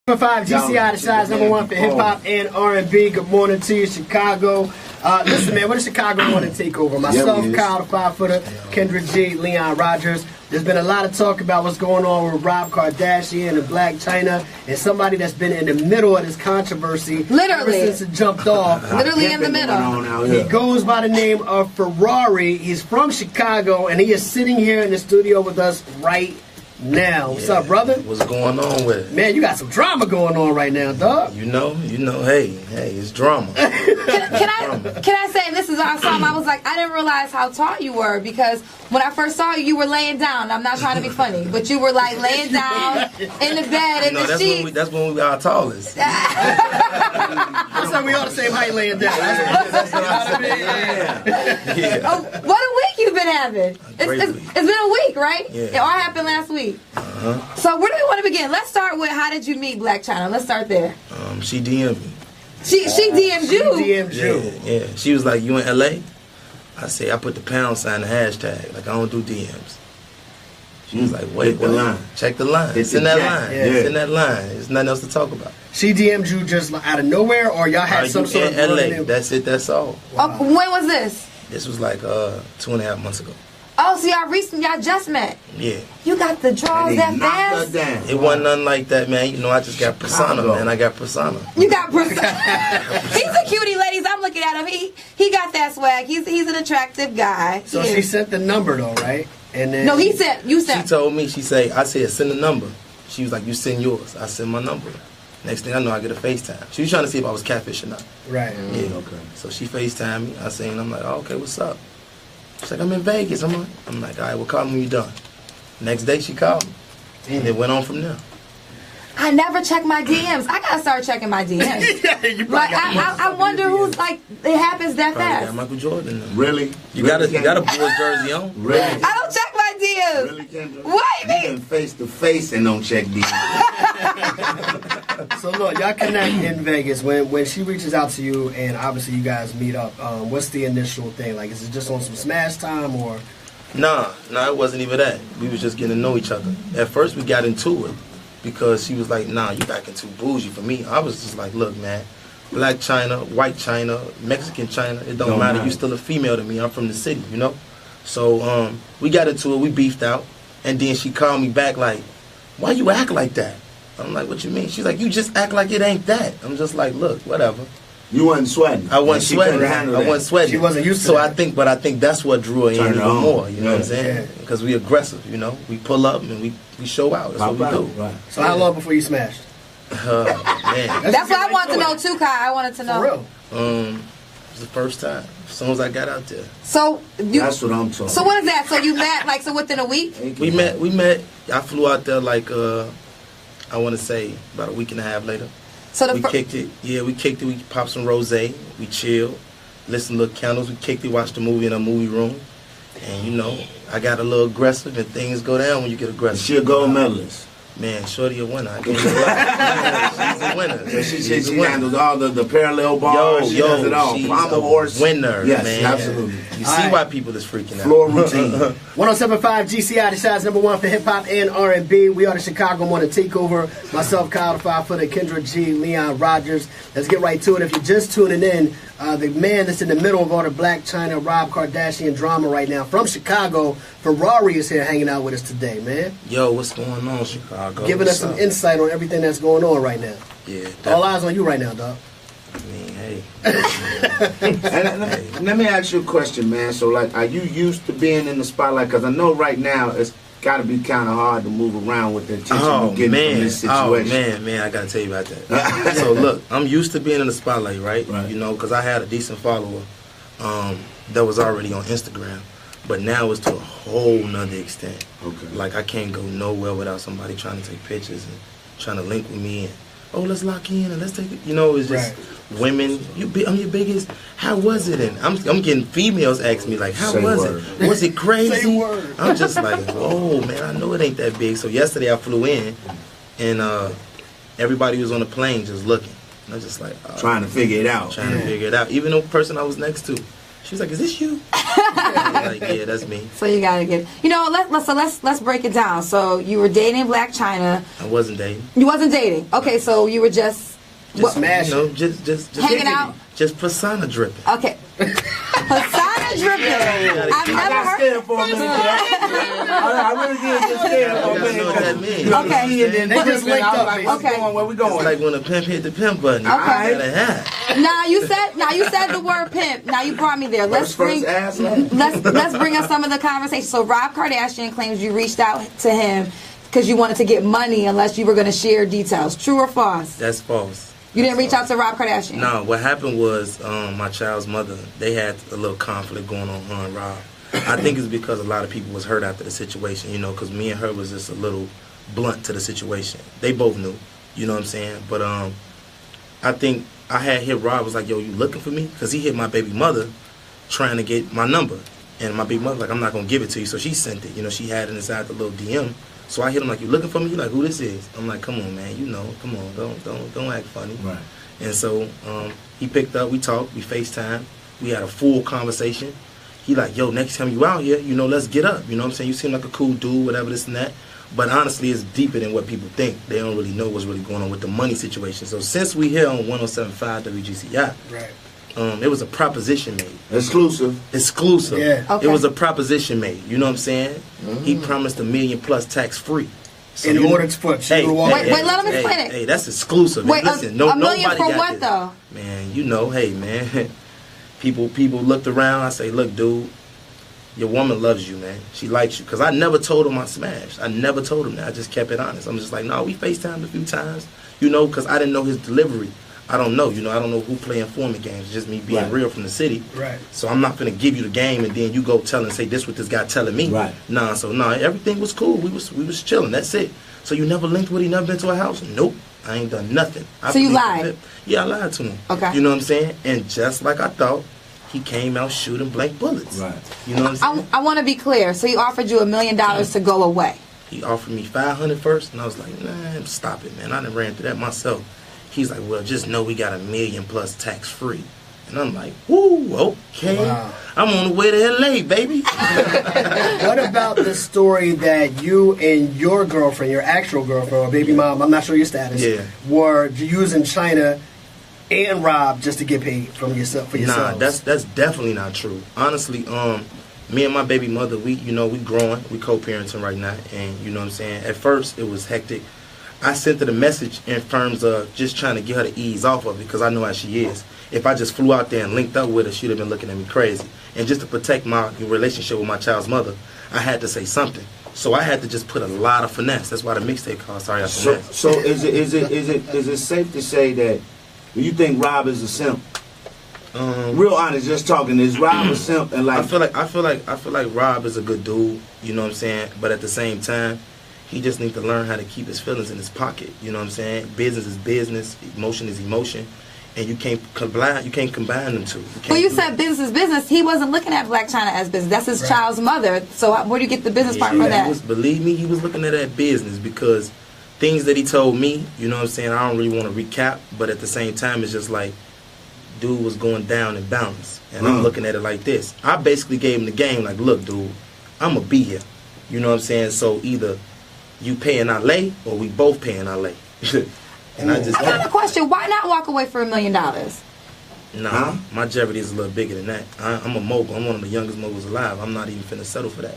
5 GCI, the size #1 for hip hop and R&B. Good morning to you, Chicago. Listen, man, what does Chicago want to take over? Myself, Kyle, the 5-footer, Kendra G, Leon Rogers. There's been a lot of talk about what's going on with Rob Kardashian and Blac Chyna, and somebody that's been in the middle of this controversy literally ever since it jumped off. Literally in the middle. He goes by the name of Ferrari. He's from Chicago, and he is sitting here in the studio with us right now. What's up, brother? What's going on with it? Man, you got some drama going on right now, dog. You know, hey, it's drama. Can I say, this is our song, I was like, I didn't realize how tall you were, because when I first saw you, you were laying down. I'm not trying to be funny, but you were like laying down in the bed, in the sheets. That's when we are tallest. Looks like we all the same height laying down. That's what I mean. Yeah. Oh, what a week you've been having. It's been a week, right? Yeah. It all happened last week. So where do we want to begin? Let's start with, how did you meet Blac Chyna? Let's start there. She DM'd me. She DM'd you? She DM'd you. Yeah. She was like, you in LA? I say, I put the £, the hashtag. Like, I don't do DMs. She was like, wait, what line? Check the line. It's in that line. Yeah. It's in that line. There's nothing else to talk about. She DM'd you just out of nowhere, or y'all had some sort of LA. That's it. That's all. Wow. When was this? This was like 2.5 months ago. Oh, so y'all just met. Yeah. You got the draws that fast? It wasn't nothing like that, man. You know, I just got persona, man. I got persona. You got persona. He's a cutie, ladies. I'm looking at him. He got that swag. He's an attractive guy. So she sent the number though, right? And then no, you sent. She told me. I said, send the number. She was like, you send yours. I send my number. Next thing I know, I get a FaceTime. She was trying to see if I was catfish or not. Right. Yeah. Okay. So she FaceTimed me. I seen. I'm like, oh, okay, what's up? She's like, I'm in Vegas. I'm like, all right, well, call me when you're done. Next day, she called me. And it went on from there. I never check my DMs. I gotta start checking my DMs. Like, I wonder who's like, it happens that fast. Got Michael Jordan. Really? You got a Bulls jersey on? Really? I don't check my DMs. Really, Kendra? What? You been face to face and don't check DMs. So look, y'all connect in Vegas. When she reaches out to you, and obviously you guys meet up, what's the initial thing? Like, is it just on some smash time, or? Nah, it wasn't even that. We was just getting to know each other. At first, we got into it because she was like, nah, you acting too bougie for me. I was just like, look, man, Blac Chyna, white China, Mexican China, it don't matter. You still a female to me. I'm from the city, you know? So we got into it. We beefed out. And then she called me back like, why you act like that? I'm like, what you mean? She's like, you just act like it ain't that. I'm just like, look, whatever. You wasn't sweating. I wasn't sweating. I wasn't sweating. She wasn't used to that. I think that's what drew her in even more. You know what I'm saying? Because we aggressive. You know, we pull up and we show out. That's what we do. Right. So how long before you smashed? Man. That's what I wanted to know too, Kai. I wanted to know. For real? It was the first time. As soon as I got out there. So that's what I'm talking. So what is that? So you met so within a week? We met. I flew out there like I want to say about a week and a half later. So we kicked it. Yeah, we kicked it. We popped some rosé. We chilled. Listened to little candles. We kicked it. Watched the movie in a movie room. And you know, I got a little aggressive, and things go down when you get aggressive. She a gold medalist. Man, shorty a winner. I can't she's a winner. So she handles all the parallel bars. She does it all. She's Pommel a horse. winner. Yes, man. absolutely. You see why people is freaking out. Floor routine. 107.5 GCI, the size #1 for hip hop and R&B. We are the Chicago Morning Takeover. Myself, Kyle, the 5-footer, Kendra G, Leon Rogers. Let's get right to it. If you're just tuning in, the man that's in the middle of all the Blac Chyna, Rob Kardashian drama right now from Chicago, Ferrari is here hanging out with us today, man. Yo, what's going on, Chicago? Giving us some insight on everything that's going on right now. Yeah. All eyes on you right now, dog. I mean, hey. Let me ask you a question, man. So, like, are you used to being in the spotlight? Because I know right now it's got to be kind of hard to move around with the attention you're getting from this situation. Oh, man, I got to tell you about that. So, look, I'm used to being in the spotlight, right? You know, because I had a decent follower that was already on Instagram. But now it's to a whole nother extent. Okay. Like, I can't go nowhere without somebody trying to take pictures and trying to link with me and, oh, let's lock in and let's take it. You know, it's just women. I'm your biggest. How was it? And I'm getting females ask me, like, how was it? Was it crazy? I'm just like, oh, man, I know it ain't that big. So yesterday I flew in and everybody was on the plane just looking. And I was just like, trying to figure it out. Trying to figure it out. Even the person I was next to. She was like, "Is this you?" I was like, "Yeah, that's me." So you gotta get. You know, let's break it down. So you were dating Blac Chyna. I wasn't dating. You wasn't dating. Okay, so you were just smashing. You know, just hanging out. Just persona dripping. Okay. Persona dripping. I've never heard. Scared for a minute. I really did get scared for a minute. Know what that means. Okay. And then they just linked up. Like, Okay. Where we going? It's like when a pimp hit the pimp button. Okay. You gotta have. Now you said the word pimp. Now you brought me there. Let's bring us some of the conversation. So Rob Kardashian claims you reached out to him because you wanted to get money unless you were going to share details. True or false? That's false. You didn't reach out to Rob Kardashian? No, what happened was my child's mother, they had a little conflict going on, her and Rob. I think it's because a lot of people was hurt after the situation, you know, because me and her was just a little blunt to the situation. They both knew, you know what I'm saying? But I think I had hit Rob, was like, "Yo, you looking for me?" Because he hit my baby mother trying to get my number. And my baby mother like, "I'm not going to give it to you." So she sent it. You know, she had it inside the little DM. So I hit him like, "You looking for me?" He like, "Who this is?" I'm like, "Come on, man. You know, come on. Don't act funny." Right. And so he picked up. We talked. We FaceTime. We had a full conversation. He like, "Yo, next time you out here, you know, let's get up." You know what I'm saying? You seem like a cool dude, whatever, this and that. But honestly, it's deeper than what people think. They don't really know what's really going on with the money situation. So since we here on 107.5 WGCI, right. It was a proposition made. Exclusive. Yeah. Okay. It was a proposition made. You know what I'm saying? He promised $1 million plus tax free. So in order to put wait, let him explain it. Hey, that's exclusive. Wait, listen, $1 million nobody for got what this. though? Man, you know, hey man, people looked around. I say, "Look, dude, your woman loves you, man. She likes you." Because I never told him I smashed. I never told him that. I just kept it honest. I'm just like, "No, we FaceTimed a few times, you know," because I didn't know his delivery. I don't know, you know, I don't know who play informant games. It's just me being real from the city. Right. So I'm not gonna give you the game and then you go tell and say this what this guy telling me. Right. Nah, everything was cool. We was chilling. That's it. So you never linked with him, never been to a house? Nope. I ain't done nothing. So you lied? Yeah, I lied to him. Okay. You know what I'm saying? And just like I thought, he came out shooting blank bullets. Right. You know what I'm saying? I want to be clear. So he offered you $1 million to go away. He offered me $500 first, and I was like, "Nah, stop it, man. I done ran through that myself." He's like, "Well, just know we got $1 million plus tax free." And I'm like, "Woo, okay. Wow. I'm on the way to LA, baby." What about the story that you and your girlfriend, your actual girlfriend or baby mom, I'm not sure your status, were using Chyna and Rob just to get paid from yourself for yourselves? Nah, that's definitely not true. Honestly, me and my baby mother, we growing, we co-parenting right now, and you know what I'm saying. At first, it was hectic. I sent her the message in terms of just trying to get her to ease off of it because I know how she is. If I just flew out there and linked up with her, she'd have been looking at me crazy. And just to protect my relationship with my child's mother, I had to say something. So I had to just put a lot of finesse. That's why the mixtape called Sorry I Finesse. So is it safe to say that you think Rob is a simp? Real honest, just talking. Is Rob a simp? And like I feel like Rob is a good dude. You know what I'm saying? But at the same time, he just needs to learn how to keep his feelings in his pocket. You know what I'm saying? Business is business. Emotion is emotion. And you can't combine them two. Well, you said business is business. He wasn't looking at Blac Chyna as business. That's his child's mother. So where do you get the business part from that? Believe me, he was looking at that business because things that he told me, you know what I'm saying, I don't really want to recap. But at the same time, it's just like, dude was going down in balance. And I'm looking at it like this. I basically gave him the game like, "Look, dude, I'm going to be here." You know what I'm saying? So either you pay in LA or we both pay in LA. And I got a question. Why not walk away for $1 million? Nah, my jeopardy is a little bigger than that. I'm a mogul. I'm one of the youngest moguls alive. I'm not even finna settle for that.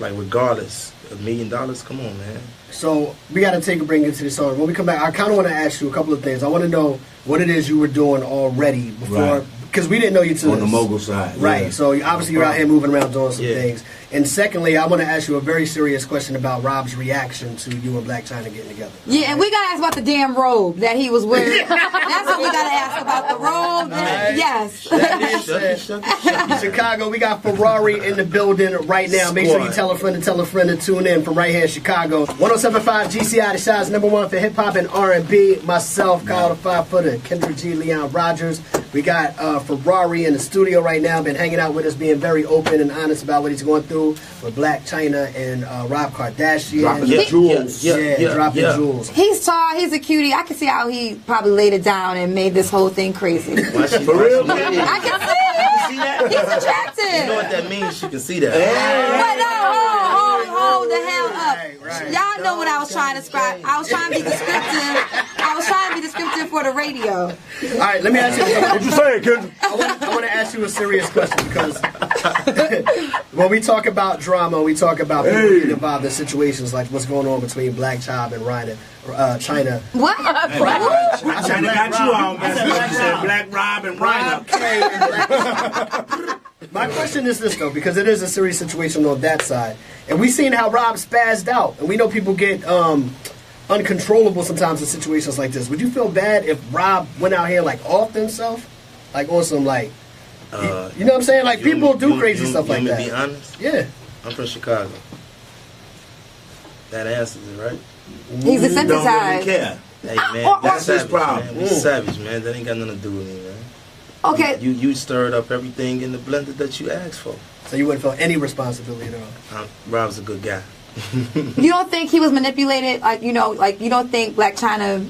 Like, regardless, $1 million, come on, man. So we got to take a break into the song. When we come back, I kind of want to ask you a couple of things. I want to know what it is you were doing already before, because we didn't know you till on the mogul side. Right. Yeah. So obviously you're out here moving around doing some things. And secondly, I want to ask you a very serious question about Rob's reaction to you and Blac Chyna getting together. Yeah, and we got to ask about the damn robe that he was wearing. That's what we got to ask about, the robe. Yes. That being said, Chicago, we got Ferrari in the building right now. Make sure you tell a friend to tune in from right here in Chicago. 107.5 GCI, the shot's #1 for hip-hop and R&B. Myself, Kyle the 5-footer, Kendra G, Leon Rogers. We got Ferrari in the studio right now, been hanging out with us, being very open and honest about what he's going through with Blac Chyna and Rob Kardashian. Dropping the jewels. Dropping jewels. He's tall, he's a cutie. I can see how he probably laid it down and made this whole thing crazy. For real? I can see it. see that? He's attractive. You know what that means? She can see that. But no, hold the hell up. Right. Y'all know what I was trying to describe. I was trying to be descriptive. I was trying to be descriptive for the radio. All right, let me ask you. What you saying, kid? I want to ask you a serious question because when we talk about drama, we talk about people getting involved in situations like what's going on between Blac Chyna and Chyna. What? Chyna got you on, man. Black Rob and Ryder. My question is this though, because it is a serious situation on that side, and we seen how Rob spazzed out, and we know people get uncontrollable sometimes in situations like this. Would you feel bad if Rob went out here like off himself, like on some like, you know what I'm saying? Like people do crazy stuff like that. To be honest, yeah, I'm from Chicago. That answers it, right? He's desensitized. Don't really care. Hey man, That's his problem. Man. We savage, man. That ain't got nothing to do with me, man. Okay. You stirred up everything in the blender that you asked for. So you wouldn't feel any responsibility at all. Rob's a good guy. You don't think he was manipulated? Like you don't think Blac Chyna?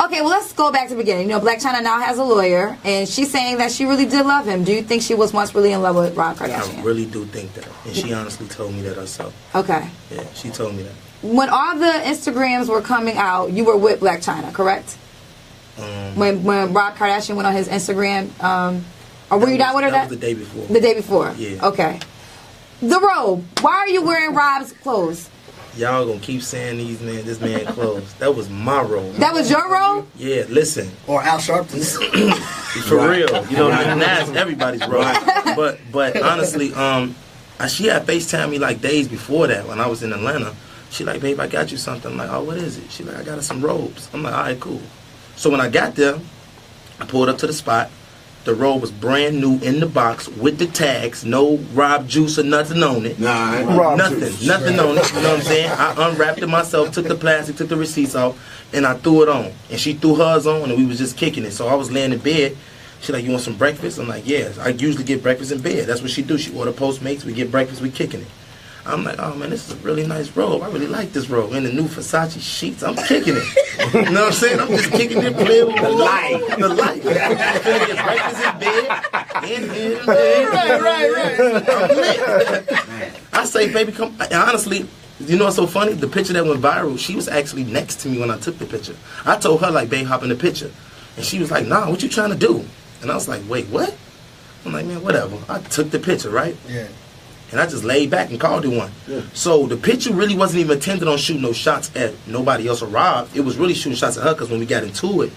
Okay, well let's go back to the beginning. You know, Blac Chyna now has a lawyer, and she's saying that she really did love him. Do you think she was once really in love with Rob Kardashian? I really do think that, and she honestly told me that herself. Okay. Yeah, she told me that. When all the Instagrams were coming out, you were with Blac Chyna, correct? When Rob Kardashian went on his Instagram, or were you down with her? That was the day before. The day before. Yeah. Okay. The robe. Why are you wearing Rob's clothes? Y'all gonna keep saying this man clothes. That was my robe. That was your robe? Yeah, listen. Or Al Sharpton's. For real. You know, that's everybody's robe. But honestly, she had FaceTime me like days before that when I was in Atlanta. She like, babe, I got you something. I'm like, oh, what is it? She like, I got her some robes. I'm like, all right, cool. So when I got there, I pulled up to the spot. The robe was brand new in the box with the tags, no Rob juice or nothing on it. Nah, nothing on it. You know what I'm saying? I unwrapped it myself, took the plastic, took the receipts off, and I threw it on. And she threw hers on, and we was just kicking it. So I was laying in bed. She like, you want some breakfast? I'm like, yeah. I usually get breakfast in bed. That's what she do. She order Postmates. We get breakfast. We kicking it. I'm like, oh man, this is a really nice robe. I really like this robe. And the new Versace sheets, I'm kicking it. You know what I'm saying? I'm just kicking it, playing with the light. The light. I'm gonna get breakfast in bed. Right. I'm lit. I say, baby, come. Honestly, you know what's so funny? The picture that went viral, she was actually next to me when I took the picture. I told her, like, babe, hop in the picture. And she was like, nah, what you trying to do? And I was like, wait, what? I'm like, man, whatever. I took the picture, right? Yeah. And I just laid back and called it one. Yeah. So the picture really wasn't even intended on shooting no shots at nobody else or Rob. It was really shooting shots at her because when we got into it,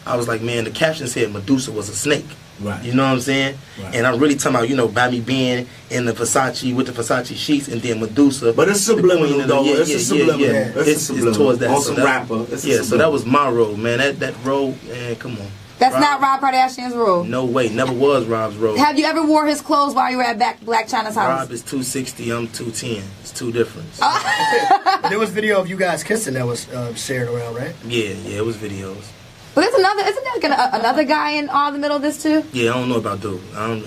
I was like, man, the caption said Medusa was a snake. Right. You know what I'm saying? Right. And I'm really talking about, you know, by me being in the Versace with the Versace sheets and then Medusa. But it's subliminal, though. It's subliminal. Yeah. It's towards that. On so some rapper. So that was my robe, man. That robe, man, come on. That's not Rob Kardashian's robe. No way. Never was Rob's robe. Have you ever wore his clothes while you were at Blac Chyna's house? Rob is 260, I'm 210. It's two difference. There was video of you guys kissing that was shared around, right? Yeah, it was videos. But there's isn't there another guy in all the middle of this too? Yeah, I don't know about dude. I don't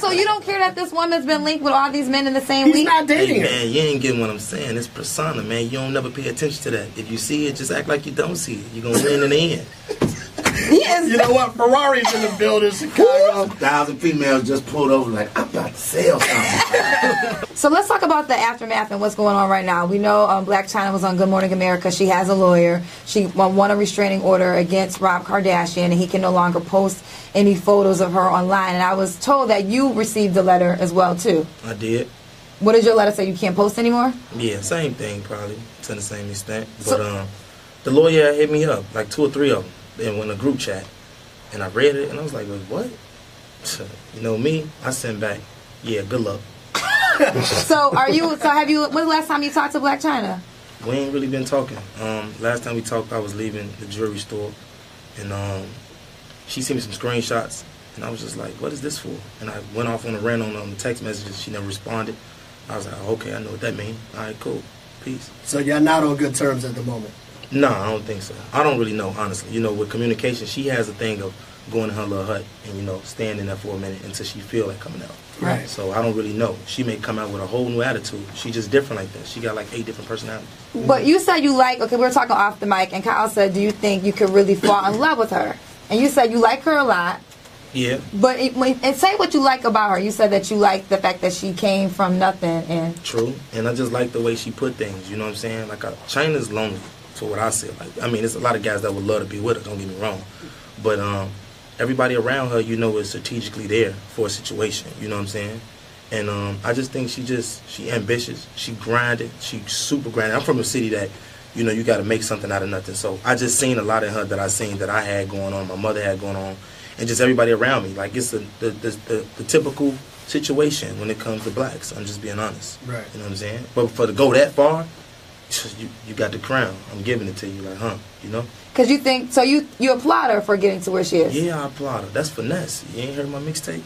So you don't care that this woman's been linked with all these men in the same week? He's not dating her. Man, you ain't getting what I'm saying. It's persona, man. You don't never pay attention to that. If you see it, just act like you don't see it. You're going to win in the end. Yes. You know what? Ferrari's in the building, Chicago. 1,000 females just pulled over like, I'm about to sell something. So let's talk about the aftermath and what's going on right now. We know Blac Chyna was on Good Morning America. She has a lawyer. She won a restraining order against Rob Kardashian, and he can no longer post any photos of her online. And I was told that you received a letter as well, too. I did. What did your letter say? You can't post anymore? Yeah, same thing, probably, to the same extent. But the lawyer hit me up, like 2 or 3 of them. Then went in a group chat, and I read it, and I was like, wait, what? You know me? I sent back, yeah, good luck. So have you, when's the last time you talked to Blac Chyna? We ain't really been talking. Last time we talked, I was leaving the jewelry store, and she sent me some screenshots, and I was just like, what is this for? And I went off on a rant on the text messages. She never responded. I was like, oh, okay, I know what that means. All right, cool, peace. So you're not on good terms at the moment? No, I don't think so. I don't really know, honestly. You know, with communication, she has a thing of going to her little hut and, you know, staying in there for a minute until she feel like coming out. Right. So I don't really know. She may come out with a whole new attitude. She just different like that. She got like 8 different personalities. But you said you like, okay, we were talking off the mic, and Kyle said, do you think you could really fall in love with her? And you said you like her a lot, Yeah. But and say what you like about her. You said that you like the fact that she came from nothing and. True, and I just like the way she put things. You know what I'm saying? Like Chyna's lonely, for what I said. Like, I mean, there's a lot of guys that would love to be with her. Don't get me wrong, but everybody around her, you know, is strategically there for a situation. You know what I'm saying? And I just think she ambitious. She grinded. She super grinded. I'm from a city that, you know, you got to make something out of nothing. So I just seen a lot in her that I seen that I had going on, my mother had going on, and just everybody around me. Like, it's the typical situation when it comes to blacks. I'm just being honest. Right. You know what I'm saying? But for to go that far, you got the crown. I'm giving it to you. Like, you know? Because you think, so you applaud her for getting to where she is? Yeah, I applaud her. That's finesse. You ain't heard my mixtape?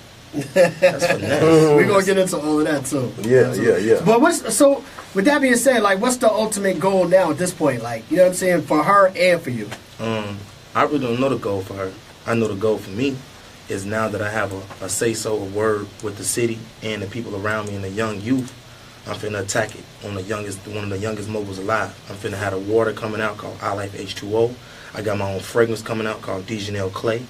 That's finesse. We're going to get into all of that, too. Yeah. But so, with that being said, like, what's the ultimate goal now at this point? Like, you know what I'm saying? For her and for you. I really don't know the goal for her. I know the goal for me is now that I have a say-so, a word with the city and the people around me and the young youth, I'm finna attack it on one of the youngest mobiles alive. I'm finna have a water coming out called I Life H2O. I got my own fragrance coming out called Dejanel Clay.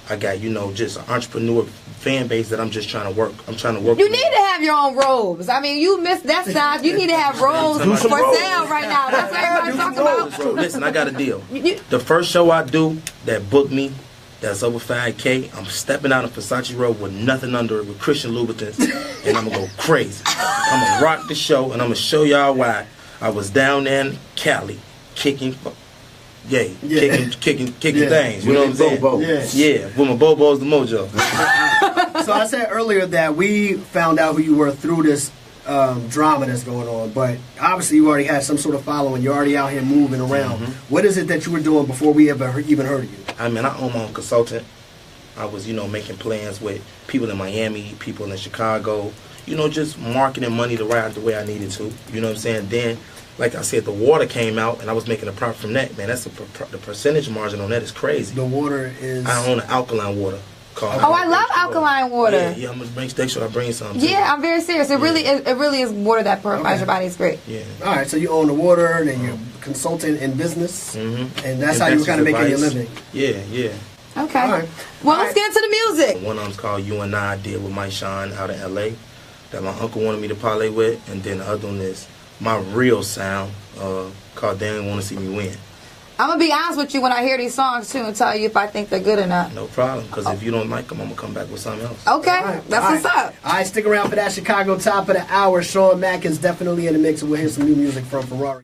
I got, you know, just an entrepreneur fan base that I'm just trying to work. I'm trying to work. You need to have your own robes. I mean, you missed that side. You need to have robes for sale right now. That's what everybody's talking about. So listen, I got a deal. The first show I do that booked me, that's over 5K, I'm stepping out in Versace robe with nothing under it, with Christian Louboutins, and I'm going to go crazy. I'm going to rock the show, and I'm going to show y'all why I was down there in Cali kicking kicking things. You know what I'm saying? Yeah, with my Bobo's the mojo. So I said earlier that we found out who you were through this drama that's going on, but obviously you already had some sort of following. You're already out here moving around. What is it that you were doing before we ever even heard of you? I mean, I own my own consultant. I was, you know, making plans with people in Miami, people in Chicago, you know, just marketing money to ride the way I needed to. You know what I'm saying? Then, like I said, the water came out, and I was making a profit from that. Man, that's the percentage margin on that is crazy. The water is... I own an alkaline water. I love alkaline water. Yeah, I'm gonna make sure I bring some. Yeah, I'm very serious. It really is water that purifies your body. It's great. Yeah. All right, so you own the water, and then you're consulting in business, and that's how you're kind of making your living. Yeah. Okay. All right. Well, let's get into the music. One of them's called You and I did with Mike Sean out in LA that my uncle wanted me to parlay with, and then the other one is my real sound called They Ain't Want to See Me Win. I'm going to be honest with you when I hear these songs, too, and tell you if I think they're good or not. No problem, because if you don't like them, I'm going to come back with something else. Okay, that's what's up. All right, stick around for that Chicago top of the hour. Sean Mack is definitely in the mix, and we'll hear some new music from Ferrari.